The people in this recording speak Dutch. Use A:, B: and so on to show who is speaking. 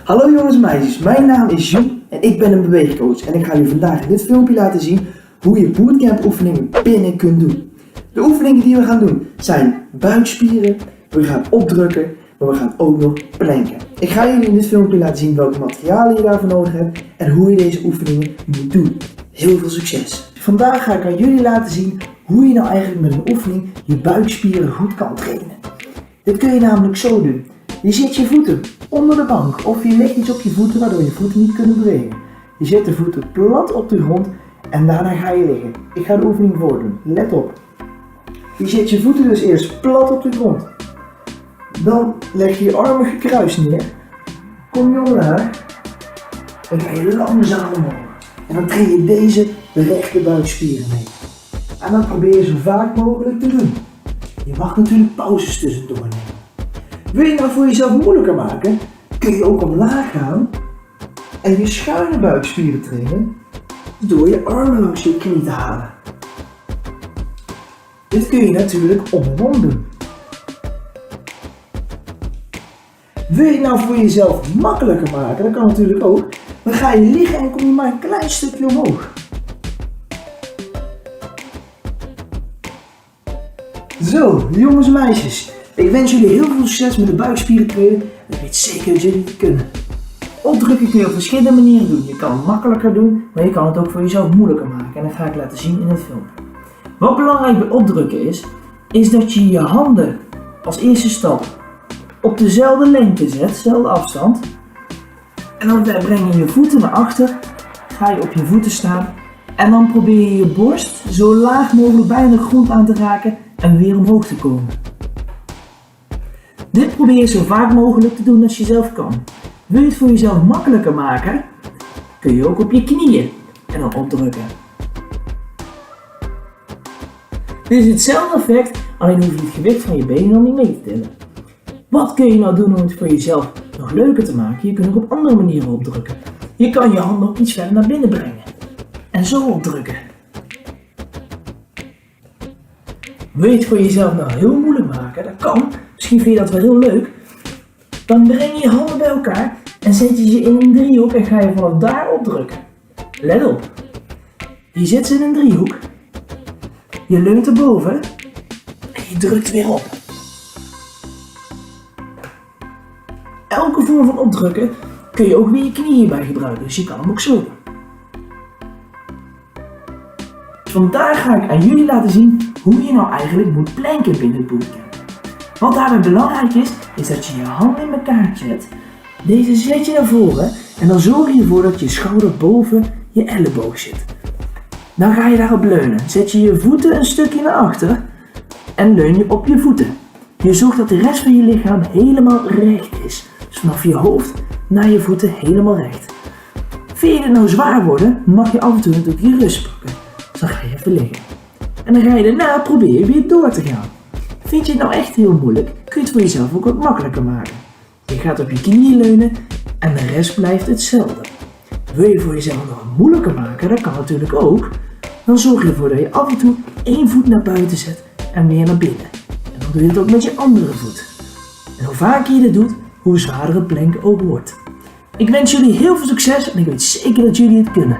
A: Hallo jongens en meisjes, mijn naam is Joen en ik ben een beweegcoach en ik ga jullie vandaag in dit filmpje laten zien hoe je bootcamp oefeningen binnen kunt doen. De oefeningen die we gaan doen zijn buikspieren, we gaan opdrukken, maar we gaan ook nog planken. Ik ga jullie in dit filmpje laten zien welke materialen je daarvoor nodig hebt en hoe je deze oefeningen moet doen. Heel veel succes! Vandaag ga ik aan jullie laten zien hoe je nou eigenlijk met een oefening je buikspieren goed kan trainen. Dit kun je namelijk zo doen. Je zet je voeten onder de bank of je legt iets op je voeten waardoor je voeten niet kunnen bewegen. Je zet de voeten plat op de grond en daarna ga je liggen. Ik ga de oefening voordoen. Let op. Je zet je voeten dus eerst plat op de grond. Dan leg je je armen gekruist neer. Kom je omlaag. Dan ga je langzaam omhoog. En dan train je deze rechte buikspieren mee. En dat probeer je zo vaak mogelijk te doen. Je mag natuurlijk pauzes tussendoor nemen. Wil je nou voor jezelf moeilijker maken, kun je ook omlaag gaan en je schuine buikspieren trainen door je armen langs je knie te halen. Dit kun je natuurlijk om en om doen. Wil je het nou voor jezelf makkelijker maken, dat kan natuurlijk ook, dan ga je liggen en kom je maar een klein stukje omhoog. Zo, jongens en meisjes. Ik wens jullie heel veel succes met de buikspieren trainen en ik weet zeker dat jullie het kunnen. Opdrukken kun je op verschillende manieren doen. Je kan het makkelijker doen, maar je kan het ook voor jezelf moeilijker maken. En dat ga ik laten zien in het filmpje. Wat belangrijk bij opdrukken is dat je je handen als eerste stap op dezelfde lengte zet, dezelfde afstand. En dan breng je je voeten naar achter, ga je op je voeten staan en dan probeer je je borst zo laag mogelijk bij de grond aan te raken en weer omhoog te komen. Dit probeer je zo vaak mogelijk te doen als je zelf kan. Wil je het voor jezelf makkelijker maken, kun je ook op je knieën en dan opdrukken. Dit is hetzelfde effect, alleen hoef je het gewicht van je benen dan niet mee te tillen. Wat kun je nou doen om het voor jezelf nog leuker te maken? Je kunt ook op andere manieren opdrukken. Je kan je handen ook iets verder naar binnen brengen en zo opdrukken. Wil je het voor jezelf nou heel moeilijk maken? Dat kan. Misschien vind je dat wel heel leuk. Dan breng je je handen bij elkaar en zet je ze in een driehoek en ga je vanaf daar opdrukken. Let op. Je zet ze in een driehoek. Je leunt erboven en je drukt weer op. Elke vorm van opdrukken kun je ook weer je knieën bij gebruiken, dus je kan hem ook zo doen. Vandaag ga ik aan jullie laten zien hoe je nou eigenlijk moet planken binnen het bootcamp. Wat daarbij belangrijk is dat je je handen in elkaar zet. Deze zet je naar voren en dan zorg je ervoor dat je schouder boven je elleboog zit. Dan ga je daarop leunen. Zet je je voeten een stukje naar achter en leun je op je voeten. Je zorgt dat de rest van je lichaam helemaal recht is. Dus vanaf je hoofd naar je voeten helemaal recht. Vind je het nou zwaar worden, mag je af en toe natuurlijk je rust pakken. Dus dan ga je even liggen. En dan ga je daarna proberen weer door te gaan. Vind je het nou echt heel moeilijk, kun je het voor jezelf ook wat makkelijker maken. Je gaat op je knieën leunen en de rest blijft hetzelfde. Wil je voor jezelf nog wat moeilijker maken, dat kan natuurlijk ook. Dan zorg je ervoor dat je af en toe één voet naar buiten zet en weer naar binnen. En dan doe je het ook met je andere voet. En hoe vaker je dit doet, hoe zwaarder het planken ook wordt. Ik wens jullie heel veel succes en ik weet zeker dat jullie het kunnen.